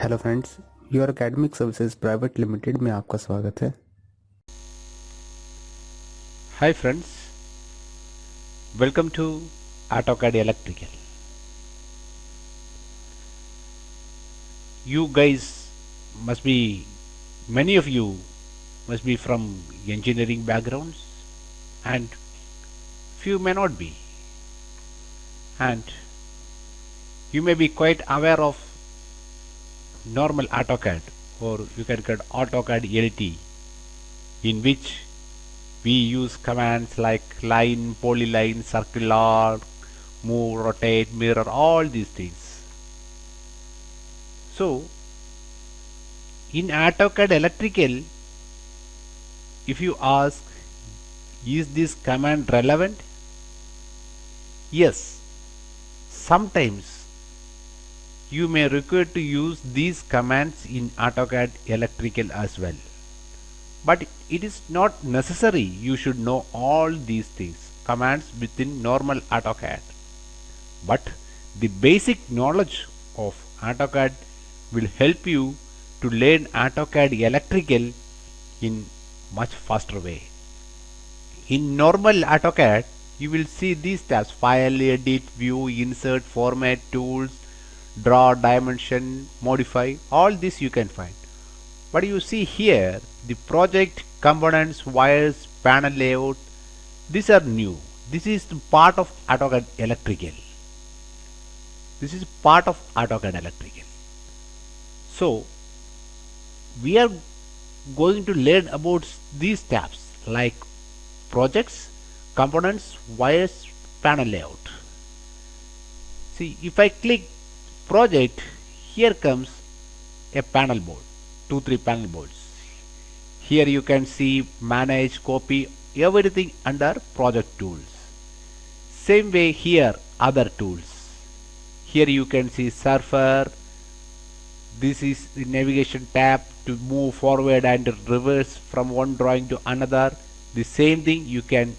Hello friends, your academic services private limited में आपका स्वागत है। Hi friends, welcome to AutoCAD Electrical. You guys must be, many of you must be from engineering backgrounds and few may not be. And you may be quite aware of normal AutoCAD, or you can get AutoCAD LT, in which we use commands like line, polyline, circle arc, move, rotate, mirror, all these things. So, in AutoCAD Electrical, if you ask, is this command relevant? Yes, sometimes you may require to use these commands in AutoCAD Electrical as well. But it is not necessary you should know all these things, commands within normal AutoCAD. But the basic knowledge of AutoCAD will help you to learn AutoCAD Electrical in much faster way. In normal AutoCAD, you will see these tabs: File, Edit, View, Insert, Format, Tools, Draw, Dimension, Modify. All this you can find. But you see here the project, components, wires, panel layout, these are new. This is the part of AutoCAD Electrical. This is part of AutoCAD Electrical. So we are going to learn about these tabs like projects, components, wires, panel layout. See, if I click project, here comes a panel board, 2-3 panel boards. Here you can see manage, copy, everything under project tools. Same way here other tools. Here you can see surfer. This is the navigation tab to move forward and reverse from one drawing to another. The same thing you can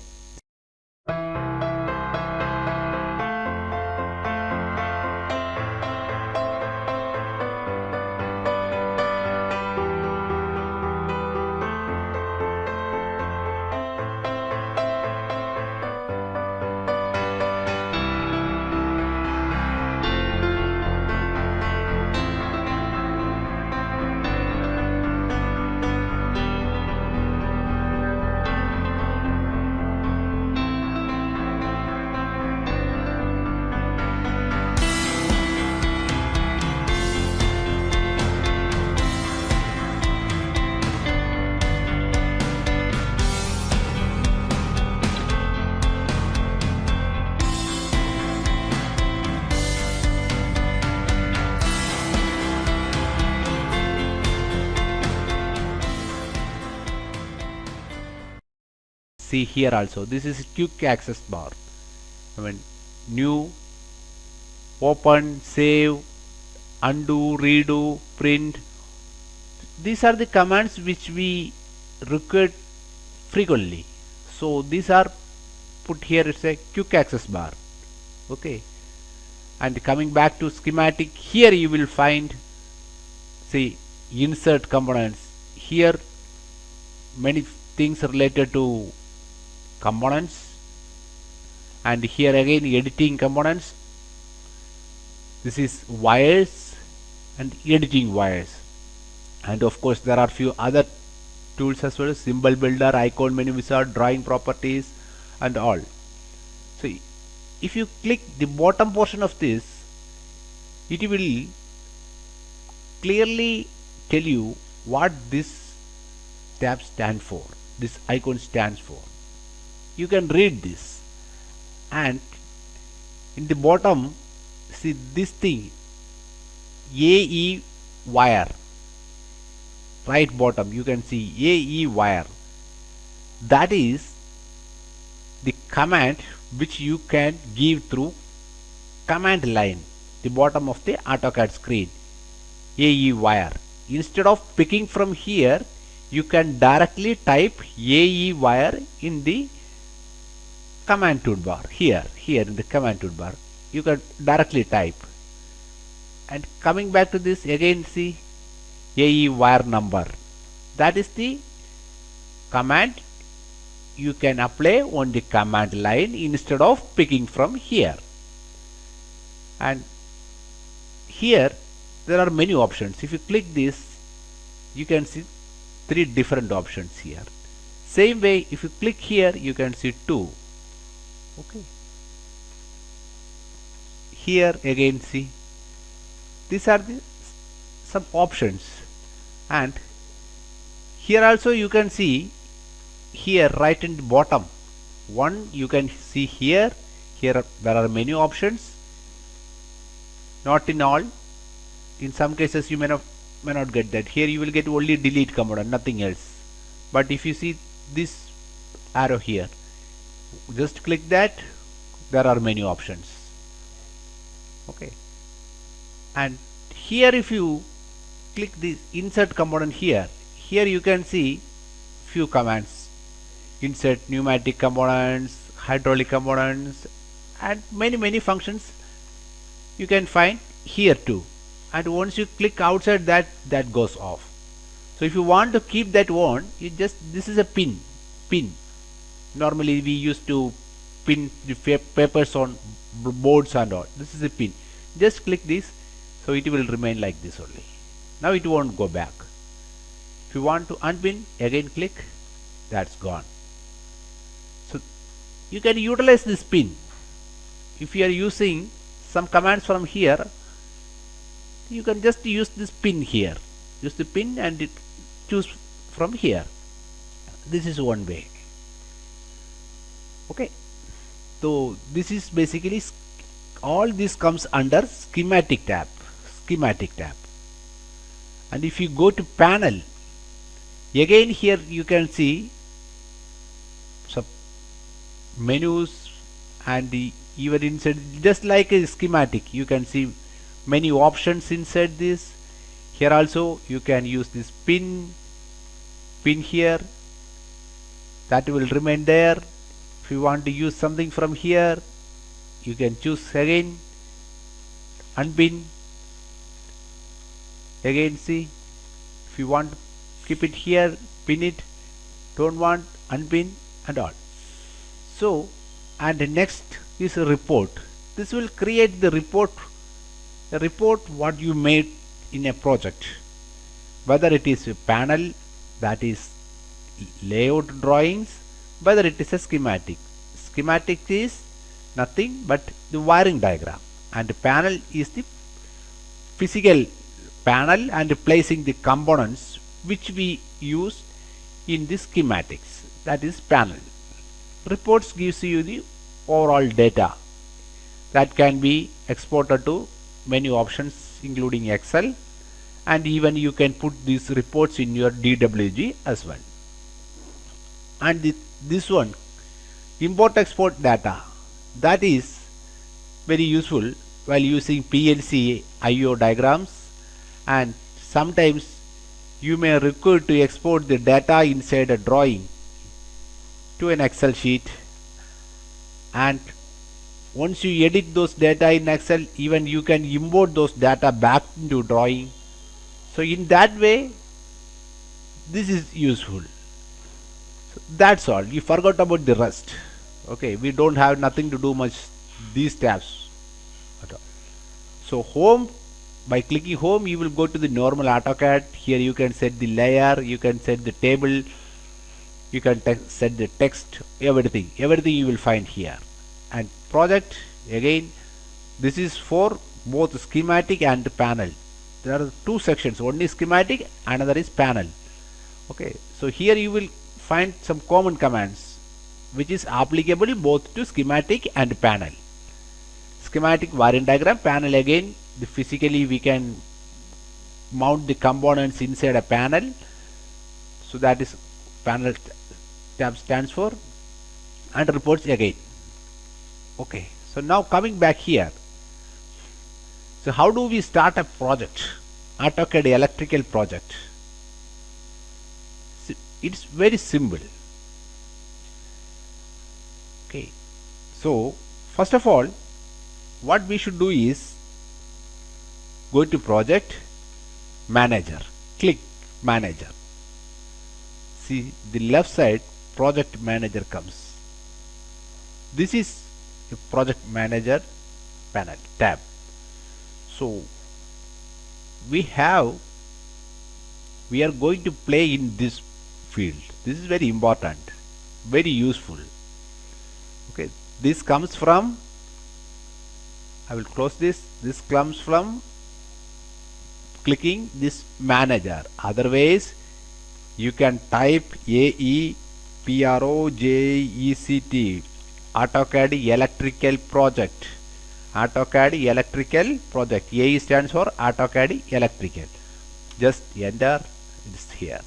see here also. This is quick access bar. New, open, save, undo, redo, print. These are the commands which we require frequently. So these are put here. It's a quick access bar. Okay. And coming back to schematic, here you will find, see, insert components. Here many things related to components, and here again editing components. This is wires and editing wires, and of course there are few other tools as well: symbol builder, icon menu wizard, drawing properties, and all. So if you click the bottom portion of this, it will clearly tell you what this tab stands for, this icon stands for. You can read this, and in the bottom, see this thing, AE wire, right bottom you can see AE wire. That is the command which you can give through command line, the bottom of the AutoCAD screen, AE wire. Instead of picking from here, you can directly type AE wire in the command toolbar. Here in the command toolbar you can directly type. And coming back to this again, see AE wire number, that is the command you can apply on the command line instead of picking from here. And here there are many options. If you click this, you can see 3 different options here. Same way, if you click here, you can see 2. Okay, here again, see these are the some options. And here also you can see here right in the bottom one, you can see here there are many options, not in all. In some cases you may not get that. Here you will get only delete command and nothing else. But if you see this arrow here, just click that, there are many options. Okay, and here if you click this insert component here you can see few commands: insert pneumatic components, hydraulic components, and many functions you can find here too. And once you click outside that goes off. So if you want to keep that on, you just, this is a pin. Normally we used to pin the papers on boards and all. This is a pin. Just click this, so it will remain like this only. Now it won't go back. If you want to unpin, again click, that's gone. So you can utilize this pin. If you are using some commands from here, you can just use this pin here. Use the pin and choose from here. This is one way. Okay, so this is basically all this comes under schematic tab. And if you go to panel, again here you can see some menus, and even inside, just like a schematic, you can see many options inside this. Here also you can use this pin here, that will remain there. If you want to use something from here, you can choose again, unpin. Again, see, if you want to keep it here, pin it, don't want, unpin, and all. So, and next is a report. This will create the report, what you made in a project, whether it is a panel, that is layout drawings, whether it is a schematic. Schematic is nothing but the wiring diagram, and the panel is the physical panel and placing the components which we use in the schematics, that is panel. Reports gives you the overall data that can be exported to many options including Excel, and even you can put these reports in your DWG as well. And this one, import export data, that is very useful while using PLC IO diagrams, and sometimes you may require to export the data inside a drawing to an Excel sheet, and once you edit those data in Excel, even you can import those data back into drawing. So in that way this is useful. So that's all. You forgot about the rest. Okay, we don't have nothing to do much these tabs at all. So home, by clicking home you will go to the normal AutoCAD. Here you can set the layer, you can set the table, you can set the text, everything you will find here. And project, again this is for both schematic and panel. There are two sections, one is schematic, another is panel. Okay, so here you will find some common commands which is applicable both to schematic and panel. Schematic wiring diagram, panel again the physically we can mount the components inside a panel, so that is panel tab stands for, and reports again. Okay, so now coming back here, so how do we start a project, AutoCAD electrical project? It's very simple. Okay, so first of all what we should do is, go to project manager, click manager. See the left side project manager comes. This is a project manager panel tab. So we are going to play in this field. This is very important, very useful. Okay, this comes from, I will close this. This comes from clicking this manager. Otherwise, you can type AEPROJECT, AutoCAD electrical project. AutoCAD electrical project. AE stands for AutoCAD electrical. Just enter this here.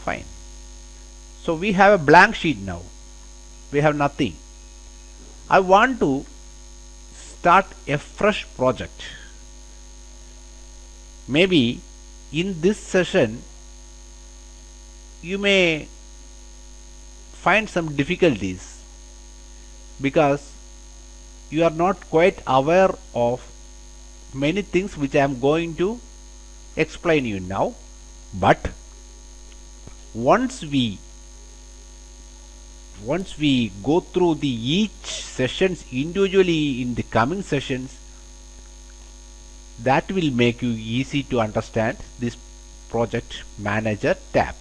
Fine. So we have a blank sheet now. We have nothing. I want to start a fresh project. Maybe in this session you may find some difficulties because you are not quite aware of many things which I am going to explain you now. But once we go through the each sessions individually in the coming sessions, that will make you easy to understand this project manager tab.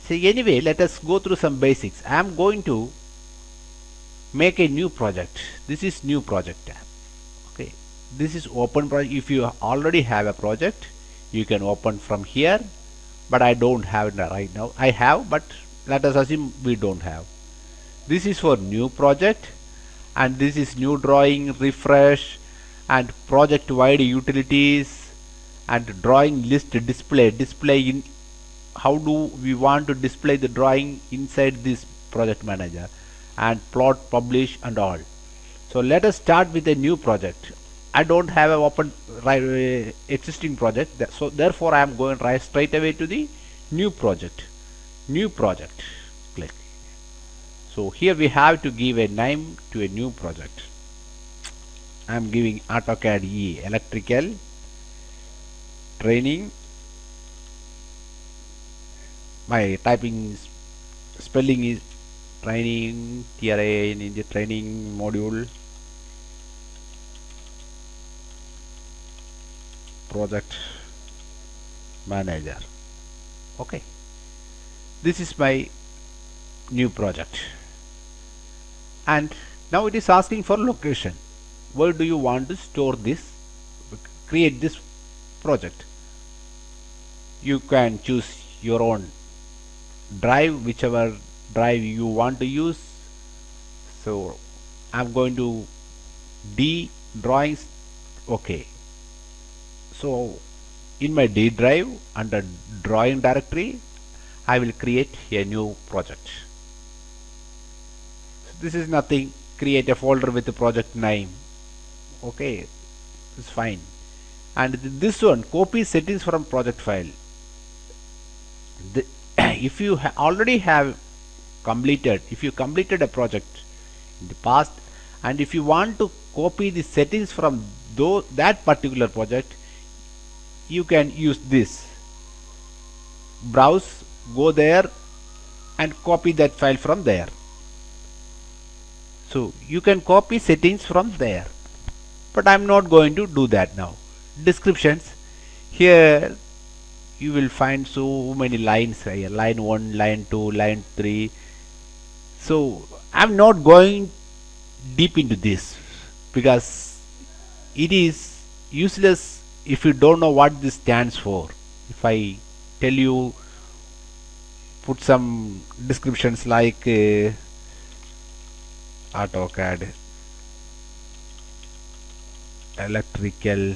So anyway, let us go through some basics. I am going to make a new project. This is new project tab. Okay, this is open project. If you already have a project, you can open from here, but I don't have it right now. I have, but let us assume we don't have. This is for new project, and this is new drawing, refresh, and project wide utilities, and drawing list display in. How do we want to display the drawing inside this project manager, and plot, publish, and all. So let us start with a new project. I don't have an open existing project, so therefore I am going right straight away to the new project. New project. Click. So here we have to give a name to a new project. I am giving AutoCAD E electrical training. My typing spelling is training, TRAIN in the training module, project manager. Okay, this is my new project, and now it is asking for location. Where do you want to store this, create this project? You can choose your own drive, whichever drive you want to use. So I'm going to D drawings. Okay, so in my D drive under drawing directory I will create a new project. So this is nothing, create a folder with the project name. Okay, it's fine. And this one, copy settings from project file. If you already have completed, if you completed a project in the past, and if you want to copy the settings from that particular project, you can use this. Browse, go there and copy that file from there. So you can copy settings from there, but I'm not going to do that now. Descriptions, here you will find so many lines here, line 1, line 2, line 3. So I'm not going deep into this because it is useless if you don't know what this stands for. If I tell you, put some descriptions like AutoCAD electrical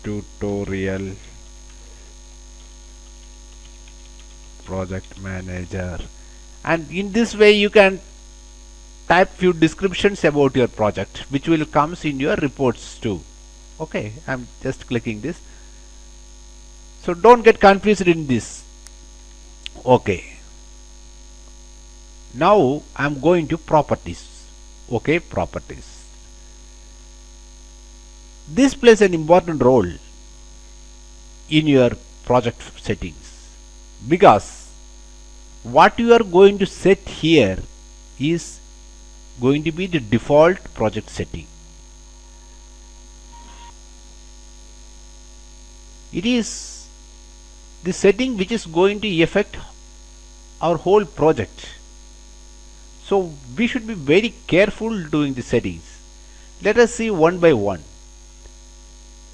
tutorial project manager, and in this way you can type few descriptions about your project which will comes in your reports too. Okay, I'm just clicking this, so don't get confused in this. Okay, now I'm going to properties. Okay, properties. This plays an important role in your project settings, because what you are going to set here is going to be the default project setting. It is the setting which is going to affect our whole project. So we should be very careful doing the settings. Let us see one by one.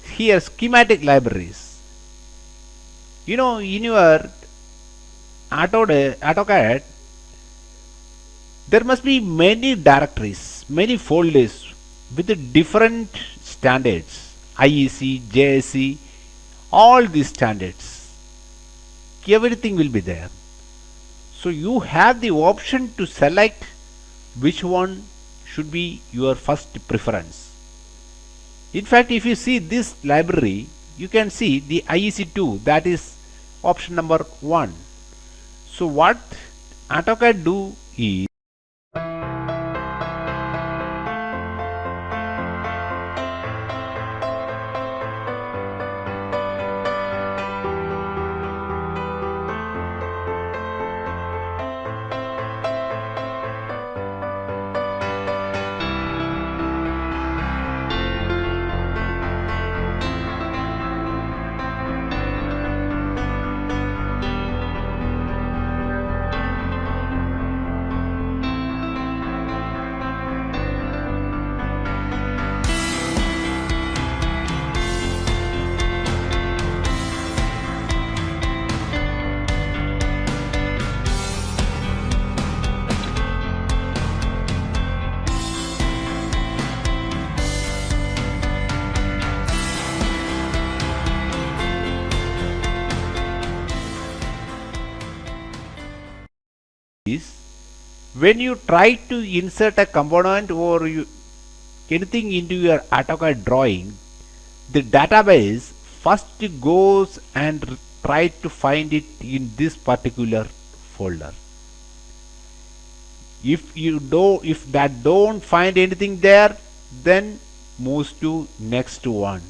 Here, schematic libraries. You know, in your AutoCAD, there must be many directories, many folders with the different standards, IEC, JSC, all these standards. Everything will be there. So you have the option to select which one should be your first preference. In fact, if you see this library, you can see the IEC2, that is option number 1. So what AutoCAD do is, when you try to insert a component or anything into your AutoCAD drawing, the database first goes and try to find it in this particular folder. If that don't find anything there, then moves to next one,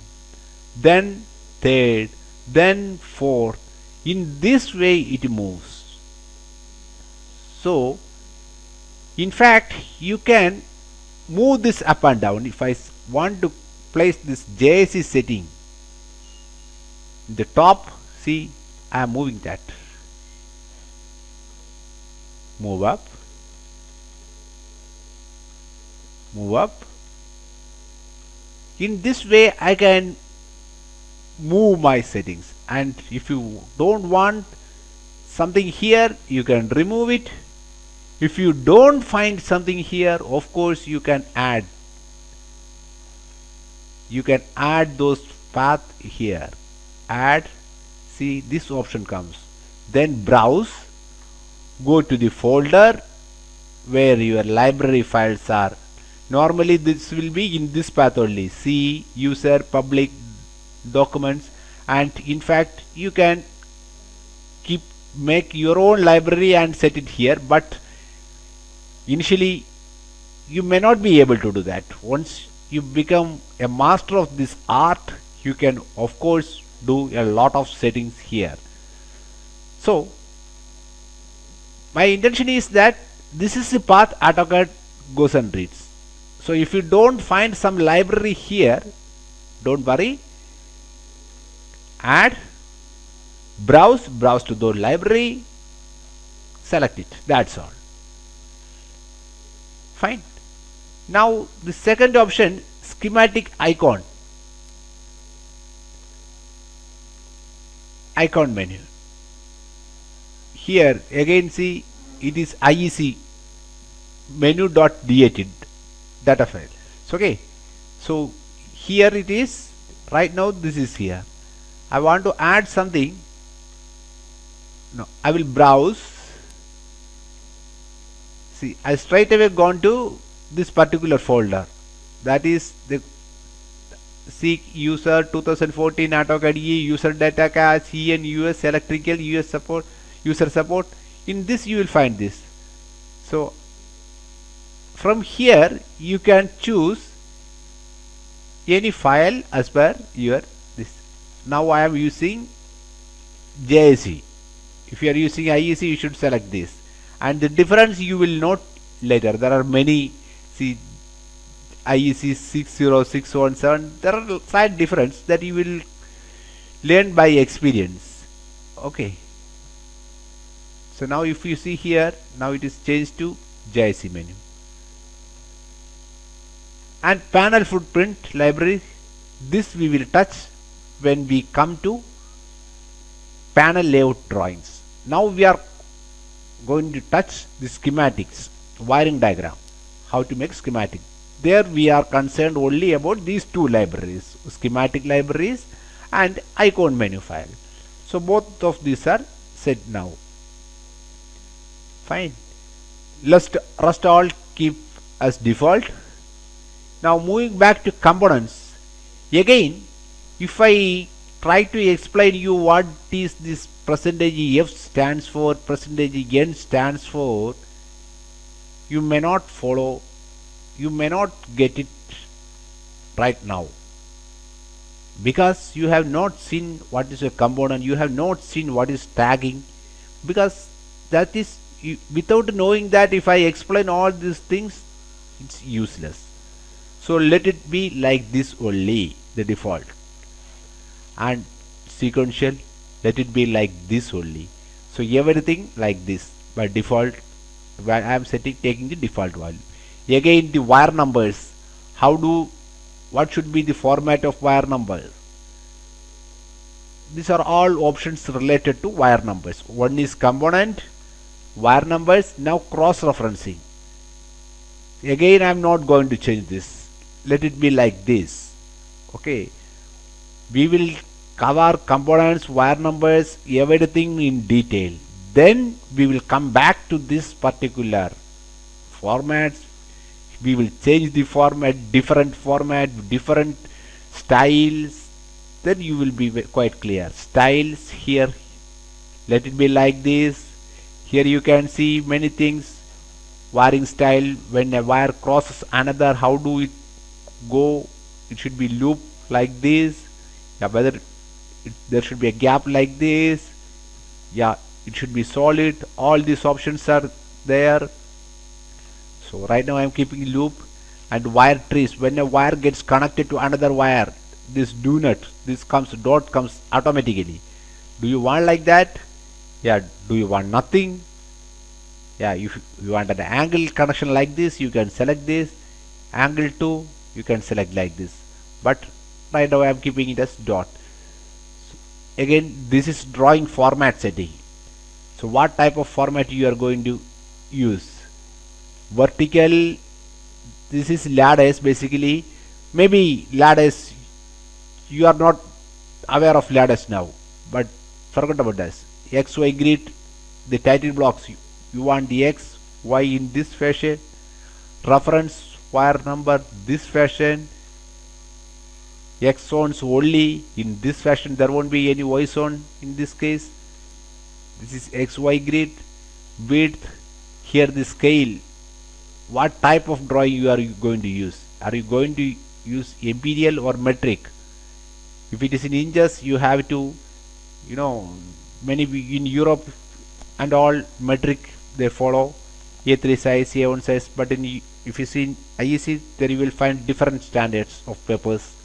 then third, then fourth. In this way it moves. So in fact, you can move this up and down. If I want to place this JSC setting in the top, see, I am moving that. Move up, move up. In this way, I can move my settings. And if you don't want something here, you can remove it. If you don't find something here, of course you can add. You can add those paths here. Add, see, this option comes. Then browse, go to the folder where your library files are. Normally this will be in this path only. C, user, public, documents, and in fact you can make your own library and set it here, but initially you may not be able to do that. Once you become a master of this art, you can of course do a lot of settings here. So my intention is that this is the path AutoCAD goes and reads. So if you don't find some library here, don't worry, add, browse to the library, select it, that's all. Fine. Now the second option, schematic icon menu. Here again, see, it is IEC menu.dat data file. So, okay, so here it is. Right now this is here. I want to add something. No, I will browse. See, I straight away gone to this particular folder, that is the Seek user 2014 AutoCAD E user data cache EN US electrical US support user support. In this you will find this. So from here you can choose any file as per your this. Now I am using JSE. If you are using IEC, you should select this, and the difference you will note later. There are many, see, IEC 60617, there are slight difference that you will learn by experience. Okay, so now if you see here, now it is changed to JSE menu. And panel footprint library, this we will touch when we come to panel layout drawings. Now we are going to touch the schematics, wiring diagram, how to make schematic. There we are concerned only about these two libraries, schematic libraries and icon menu file. So both of these are set now. Fine. Rest all keep as default. Now moving back to components. Again, if I try to explain you what is this percentage F stands for, percentage N stands for, you may not follow, you may not get it right now, because you have not seen what is a component, you have not seen what is tagging, because that is, without knowing that, if I explain all these things, it's useless. So let it be like this only, the default. And sequential, let it be like this only. So everything like this by default, where I am taking the default value. Again, the wire numbers, what should be the format of wire numbers? These are all options related to wire numbers. One is component, wire numbers, now cross referencing. Again, I am not going to change this. Let it be like this. Okay, we will cover components, wire numbers, everything in detail. Then we will come back to this particular formats. We will change the format, different styles. Then you will be quite clear. Styles here, let it be like this. Here you can see many things. Wiring style, when a wire crosses another, how do it go? It should be loop like this. Yeah, whether there should be a gap like this. Yeah, it should be solid. All these options are there. So right now I am keeping loop. And wire trees, when a wire gets connected to another wire, this dot comes automatically. Do you want like that? Yeah. Do you want nothing? Yeah, if you want an angle connection like this, you can select this. Angle 2, you can select like this. But right now I am keeping it as dot. So again, this is drawing format setting. So what type of format you are going to use? Vertical, this is lattice basically. Maybe lattice, you are not aware of lattice now, but forget about this. XY grid, the title blocks, you want the X, Y in this fashion, reference wire number this fashion, X zones only in this fashion, there won't be any Y zone in this case. This is XY grid, width, here the scale. What type of drawing you are going to use? Are you going to use imperial or metric? If it is in inches, you have to, many in Europe and all metric they follow, A3 size, A1 size, but if you see in IEC, there you will find different standards of papers.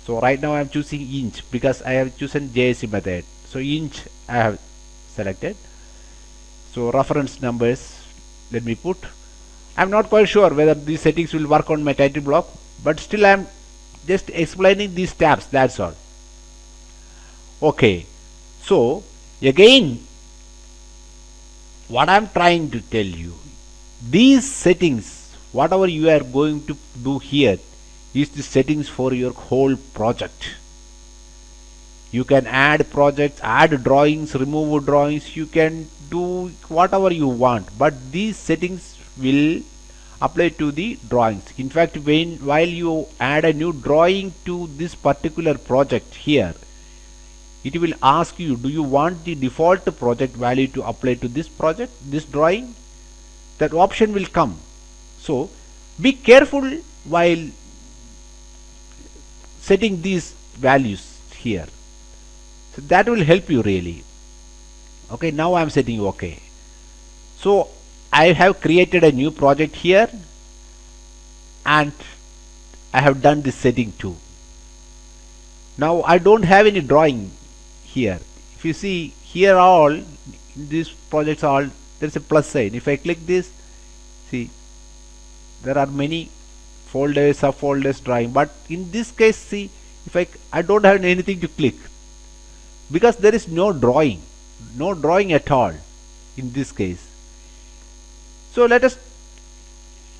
So right now I am choosing inch because I have chosen JSE method. So inch I have selected. So reference numbers, let me put. I am not quite sure whether these settings will work on my title block, but still I am just explaining these tabs, that's all. Okay, so again, what I am trying to tell you, these settings, whatever you are going to do here, is the settings for your whole project. You can add projects, add drawings, remove drawings, you can do whatever you want, but these settings will apply to the drawings. In fact, while you add a new drawing to this particular project here, it will ask you, do you want the default project value to apply to this project, this drawing? That option will come. So be careful while setting these values here. So that will help you really. Okay, now I am setting OK. So I have created a new project here and I have done this setting too. Now I don't have any drawing here. If you see here, all these projects all there is a plus sign. If I click this, see there are many folders, subfolders, drawing. But in this case, see, if I don't have anything to click because there is no drawing at all in this case. So let us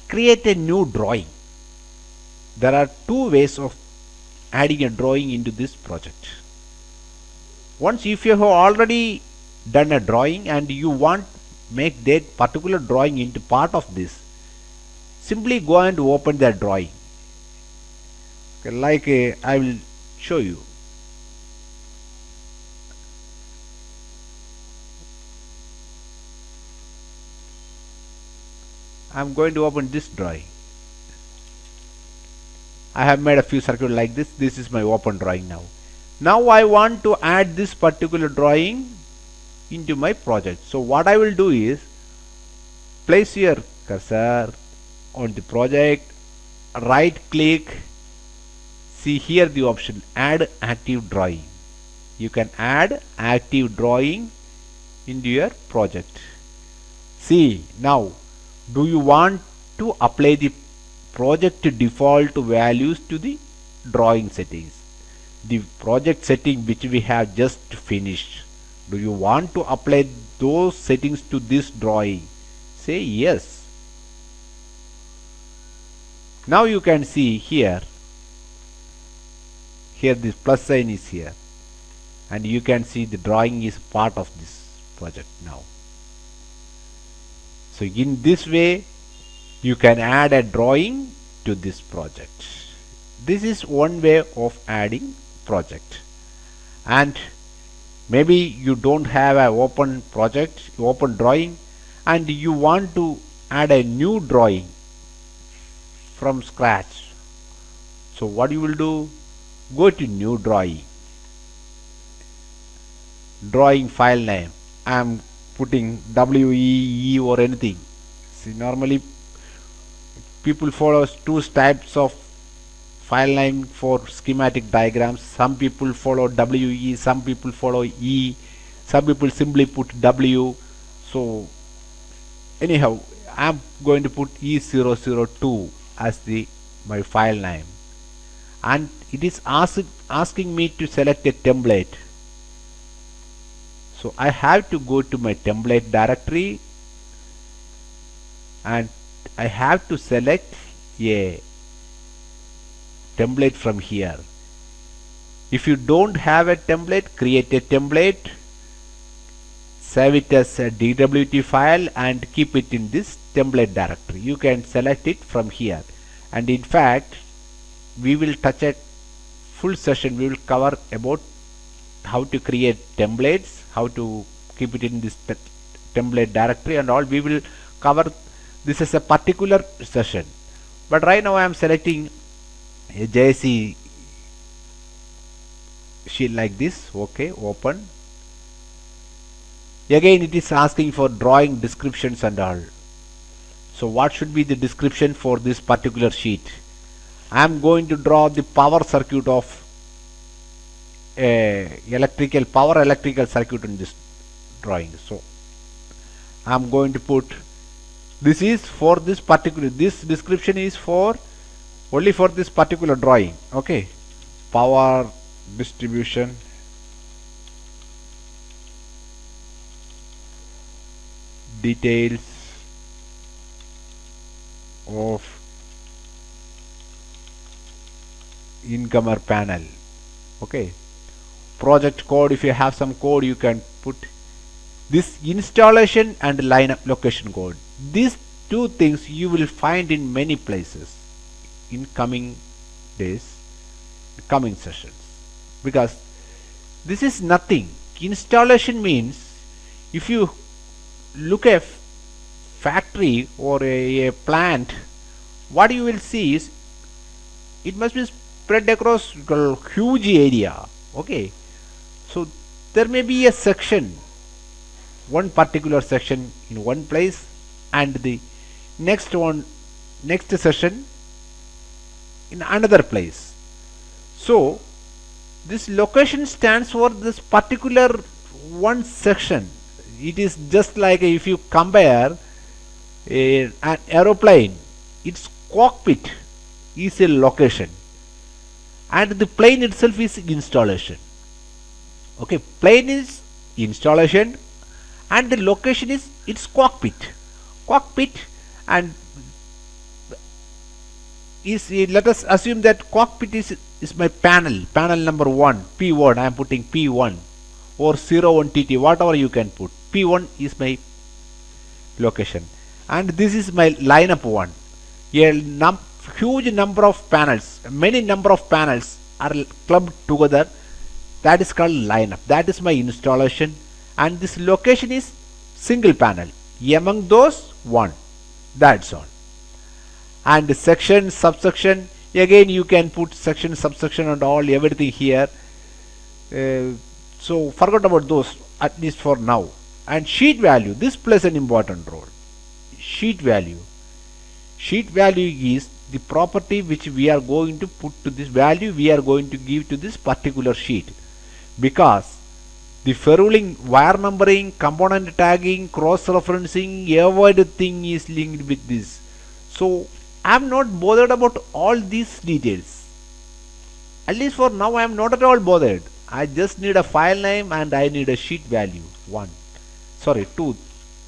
create a new drawing. There are two ways of adding a drawing into this project. Once if you have already done a drawing and you want make that particular drawing into part of this, simply go and open that drawing. Okay, like I will show you. I am going to open this drawing. I have made a few circuits like this. This is my open drawing now. Now I want to add this particular drawing into my project. So what I will do is place your cursor on the project, right click, see here the option add active drawing. You can add active drawing into your project. See now, do you want to apply the project default values to the drawing settings? The project setting which we have just finished, do you want to apply those settings to this drawing? Say yes. Now you can see here this plus sign is here and you can see the drawing is part of this project now. So in this way you can add a drawing to this project. This is one way of adding project. And maybe you don't have an open project, open drawing, and you want to add a new drawing from scratch. So what you will do, go to new drawing, drawing file name. I am putting WEE or anything. See, normally people follow two types of file name for schematic diagrams. Some people follow WE, some people follow E, some people simply put W. So anyhow, I am going to put E002 as my file name, and it is asking me to select a template. So I have to go to my template directory and I have to select a template from here. If you don't have a template, create a template, save it as a DWT file and keep it in this template directory. You can select it from here, and in fact we will touch a full session. We will cover about how to create templates, how to keep it in this template directory and all. We will cover this as a particular session, but right now I am selecting a JSE sheet like this. Okay, open. Again it is asking for drawing descriptions and all. So what should be the description for this particular sheet? I am going to draw the power circuit of power electrical circuit in this drawing. So I am going to put, this is for this particular, this description is for only for this particular drawing. Okay, power distribution details of incomer panel. Okay, project code, if you have some code you can put this installation and line location code. These two things you will find in many places in coming days, coming sessions, because this is nothing. Installation means if you look at factory or a plant, what you will see is it must be spread across a huge area. Okay, so there may be a section, one particular section in one place, and the next session in another place. So this location stands for this particular one section. It is just like if you compare an aeroplane, its cockpit is a location and the plane itself is installation. Okay, plane is installation and the location is its cockpit. And is let us assume that cockpit is my panel number 1, P1. I am putting P1 or 01 TT, whatever you can put. P1 is my location and this is my lineup 1. A huge number of panels, many number of panels are clubbed together, that is called lineup. That is my installation and this location is single panel, among those one, that's all. And section, subsection, again you can put section, subsection and all, everything here. So forget about those, at least for now. And sheet value, this plays an important role. Sheet value is the property which we are going to put to this value, we are going to give to this particular sheet, because the ferruling, wire numbering, component tagging, cross referencing, everything is linked with this. So I am not bothered about all these details. At least for now I am not at all bothered. I just need a file name and I need a sheet value 2.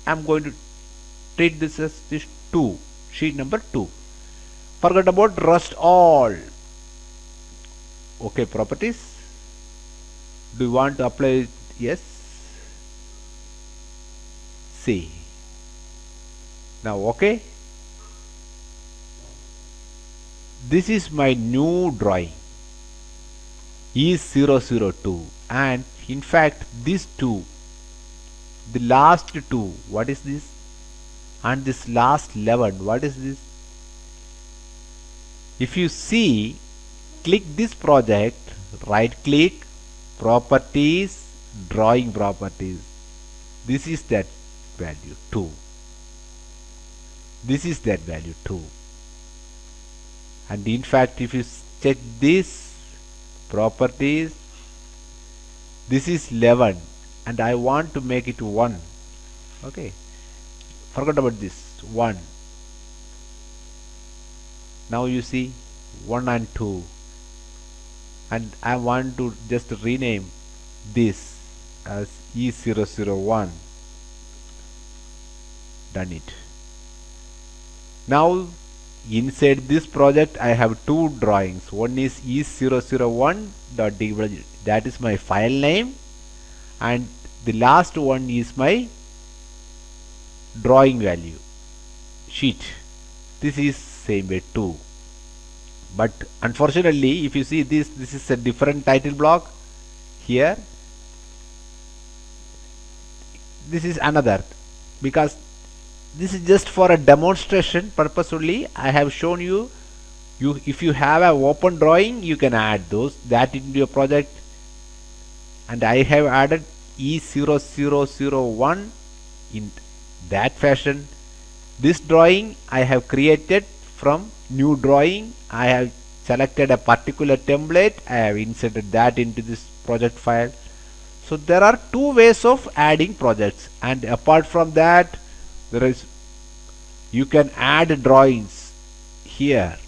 I am going to treat this as this 2, sheet number 2. Forget about rest all. Okay, properties. Do you want to apply it? Yes. See. Now okay. This is my new drawing, E002, and in fact this 2, the last 2, what is this? And this last 11, what is this? If you see, click this project, right click, properties, drawing properties. This is that value 2. This is that value 2. And in fact, if you check this properties, this is 11 and I want to make it 1. Okay, forget about this 1. Now you see 1 and 2, and I want to just rename this as E001. Done it. Now inside this project I have 2 drawings. One is E001.dwg, that is my file name, and the last one is my drawing value sheet. This is same way 2. But unfortunately, if you see this is a different title block here. This is another, because this is just for a demonstration purpose only. I have shown you, if you have an open drawing, you can add that into your project, and I have added E0001 in that fashion. This drawing I have created from new drawing. I have selected a particular template, I have inserted that into this project file. So there are 2 ways of adding projects, and apart from that, you can add drawings here.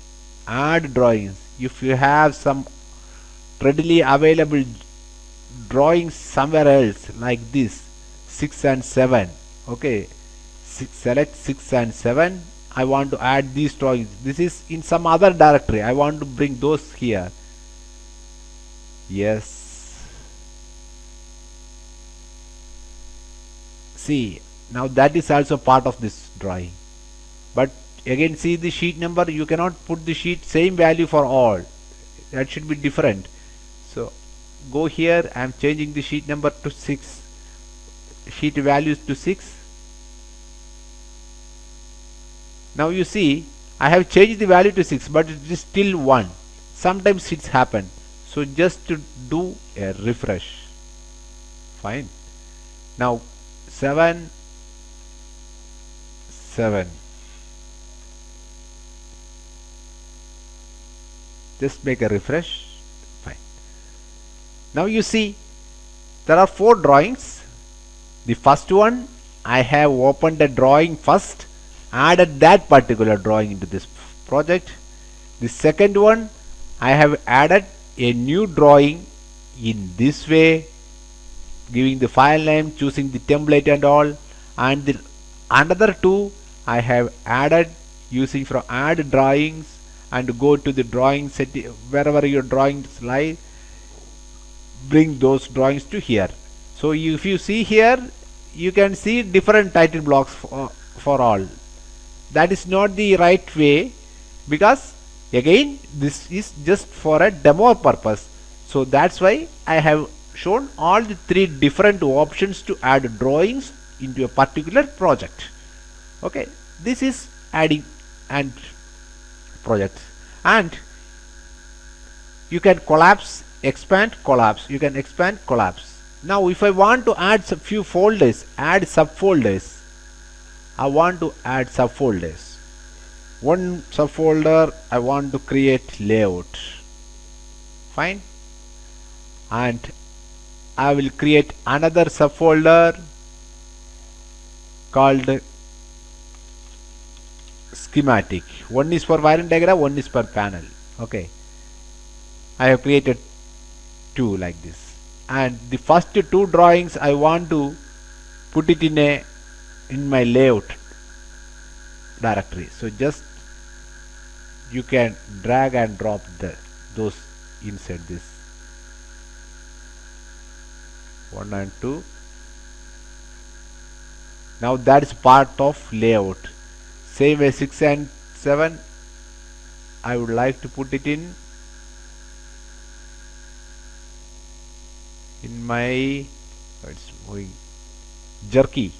Add drawings. If you have some readily available drawings somewhere else, like this 6 and 7. Okay, select 6 and 7. I want to add these drawings. This is in some other directory. I want to bring those here. Yes. See, now that is also part of this drawing. But again, see the sheet number, you cannot put the sheet same value for all. That should be different. So go here, I am changing the sheet number to 6. Sheet values to 6. Now you see, I have changed the value to 6, but it is still 1. sometimes it's happened. So just to do a refresh. Fine. Now 7 7. Just make a refresh. Fine. Now you see there are 4 drawings. The first one, I have opened a drawing first, added that particular drawing into this project. The second one, I have added a new drawing in this way, giving the file name, choosing the template and all. And the another 2, I have added using from add drawings and go to the drawing set wherever your drawings lie, bring those drawings to here. So if you see here, you can see different title blocks for all. That is not the right way, because again this is just for a demo purpose. So that's why I have shown all the 3 different options to add drawings into a particular project. Okay, this is adding and project. And you can collapse, expand, collapse. You can expand, collapse. Now if I want to add a few folders, add subfolders. I want to add subfolders. One subfolder I want to create layout. Fine. And I will create another subfolder called schematic. One is for wiring diagram, one is per panel. Okay. I have created 2 like this. And the first 2 drawings I want to put it in my layout directory. So just you can drag and drop those inside this 1 and 2. Now that is part of layout. Same way 6 and 7, I would like to put it in my it's moving jerky.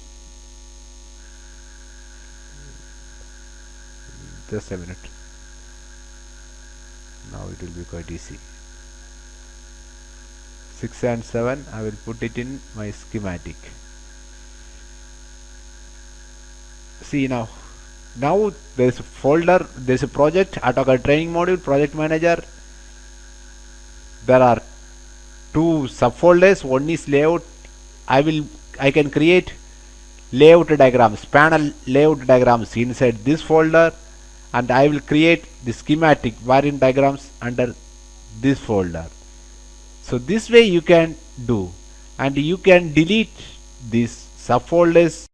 Just a minute. Now it will be quite easy. 6 and 7, I will put it in my schematic. See now there is a folder, there is a project, AutoCAD training module, project manager. There are 2 subfolders. One is layout. I can create layout diagrams, panel layout diagrams inside this folder, and I will create the schematic wiring diagrams under this folder. So this way you can do, and you can delete these subfolders.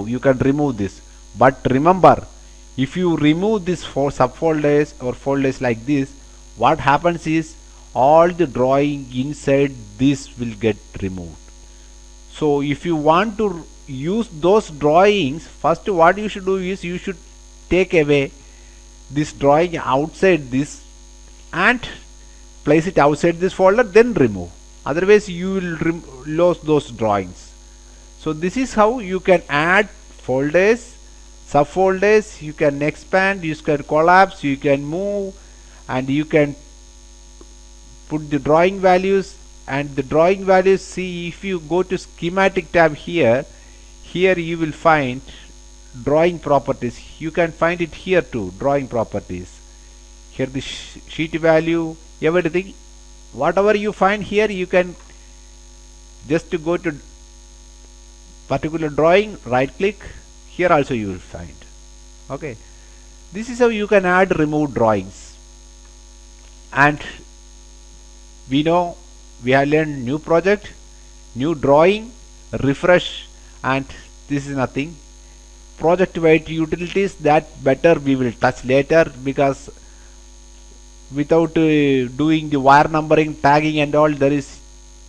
You can remove this, but remember, if you remove this for subfolders or folders like this, what happens is all the drawing inside this will get removed. So if you want to use those drawings, first what you should do is you should take away this drawing outside this and place it outside this folder, then remove. Otherwise you will lose those drawings. So this is how you can add folders, subfolders. You can expand, you can collapse, you can move, and you can put the drawing values. And the drawing values, see, if you go to schematic tab here you will find drawing properties. You can find it here too, drawing properties. Here the sheet value, everything. Whatever you find here, you can just to go to particular drawing, right click. Here also you will find. Okay, this is how you can add remove drawings. And we know we have learned new project, new drawing, refresh, and this is nothing. Project wide utilities, that better we will touch later, because without doing the wire numbering, tagging and all, there is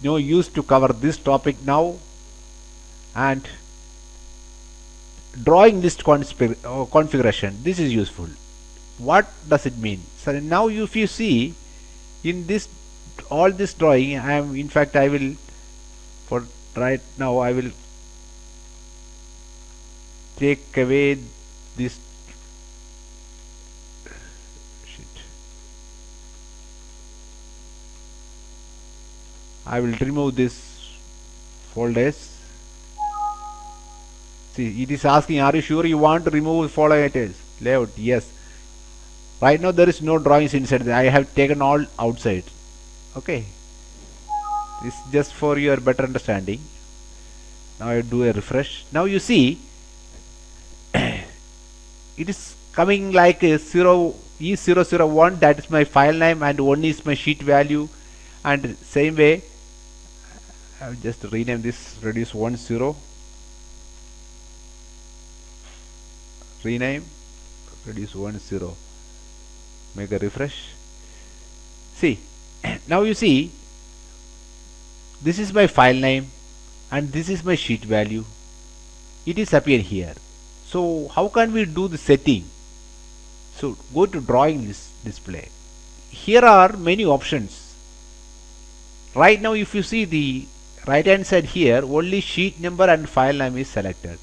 no use to cover this topic now. And drawing list configuration, this is useful. What does it mean? So now if you see in this all this drawing, I am, in fact, I will, for right now I will take away this shit. I will remove this folders. See, it is asking, are you sure you want to remove follow items layout? Yes. Right now there is no drawings inside. I have taken all outside. Okay. This is just for your better understanding. Now I do a refresh. Now you see it is coming like a 0 E001, that is my file name, and 1 is my sheet value. And same way, I will just rename this, reduce 10, rename, reduce 10, make a refresh. See, now you see this is my file name and this is my sheet value. It is appear here. So how can we do the setting? So go to drawing list display. Here are many options. Right now if you see the right hand side here, only sheet number and file name is selected.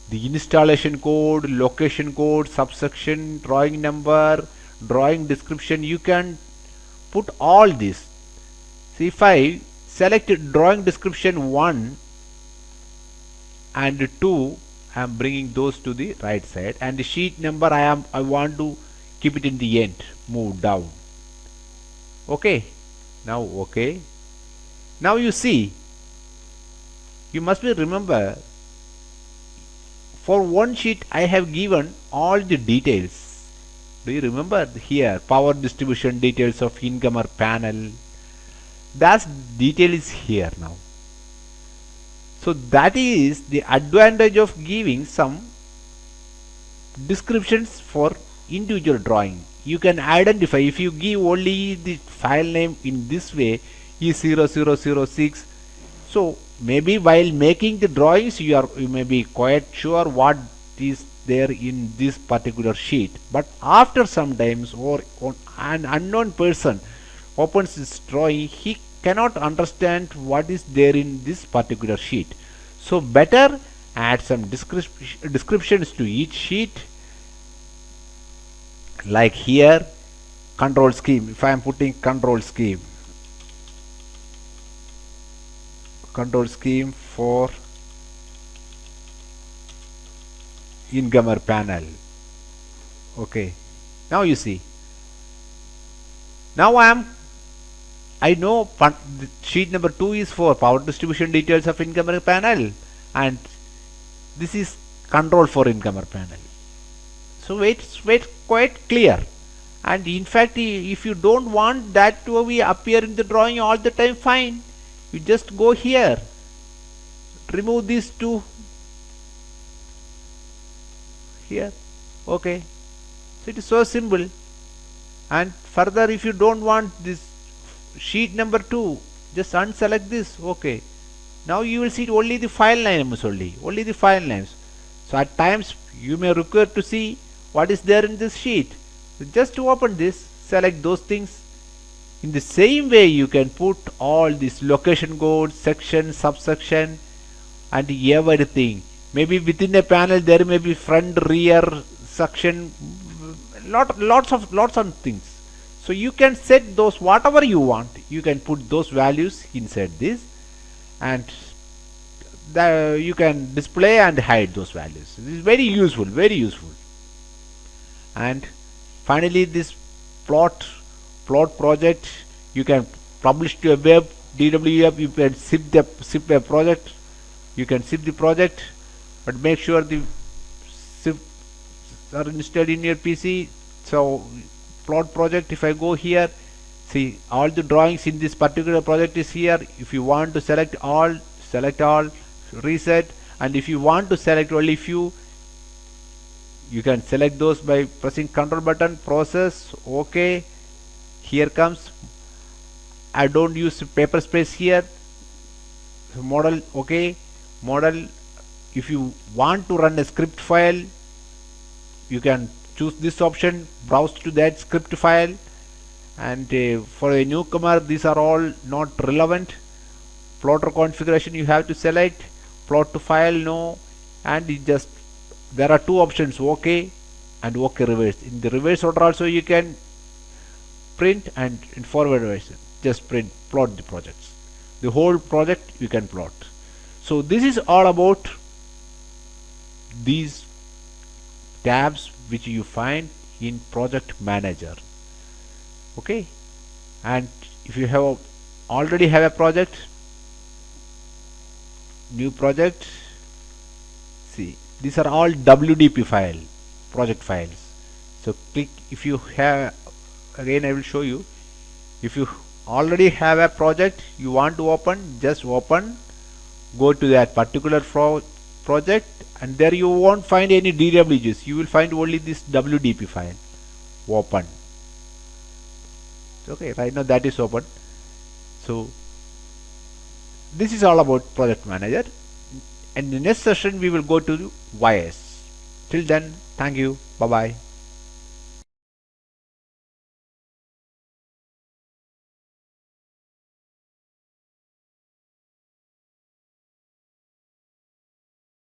The installation code, location code, subsection, drawing number, drawing description, you can put all this. See, if I select drawing description 1 and 2, I am bringing those to the right side, and the sheet number I want to keep it in the end, move down. Okay, now okay. Now you see, you must be remember, for one sheet I have given all the details. Do you remember here, power distribution details of incomer panel? That detail is here now. So that is the advantage of giving some descriptions for individual drawing. You can identify, if you give only the file name in this way, E0006, so maybe while making the drawings you may be quite sure what is there in this particular sheet, but after some times, or an unknown person opens this drawing, he cannot understand what is there in this particular sheet. So better add some descriptions to each sheet, like here control scheme. If I am putting control scheme for incomer panel. Okay, now you see, now I know sheet number 2 is for power distribution details of incomer panel, and this is control for incomer panel. So it's quite clear. And in fact, if you don't want that to be appear in the drawing all the time, fine, you just go here, remove these two here. Okay, so it is so simple. And further, if you don't want this sheet number 2, just unselect this. Okay, now you will see only the file names, only the file names. So at times you may require to see what is there in this sheet. So just to open this, select those things. In the same way, you can put all this location code, section, subsection, and everything. Maybe within a panel there may be front, rear, section, lots of things. So you can set those whatever you want. You can put those values inside this, and you can display and hide those values. This is very useful, very useful. And finally, this plot plot project, you can publish to a web DWF, you can zip a project, you can zip the project, but make sure the zip are installed in your PC. So plot project, if I go here, see all the drawings in this particular project is here. If you want to select all, reset, and if you want to select only few, you can select those by pressing control button, process, OK. Here comes, I don't use paper space here, model, OK, model. If you want to run a script file, you can choose this option, browse to that script file, and for a newcomer these are all not relevant. Plotter configuration you have to select, plot to file, no, and it just, there are two options, OK and OK reverse. In the reverse order also you can print, and in forward version just plot the projects, the whole project you can plot. So this is all about these tabs which you find in project manager. Okay, and if you have already have a project, new project, see these are all WDP file, project files. So click, if you have, again I will show you, if you already have a project you want to open, just open, go to that particular project, and there you won't find any DWGs, you will find only this WDP file, open. Okay, right now that is open. So this is all about project manager, and in the next session we will go to wires. Till then, thank you, bye bye.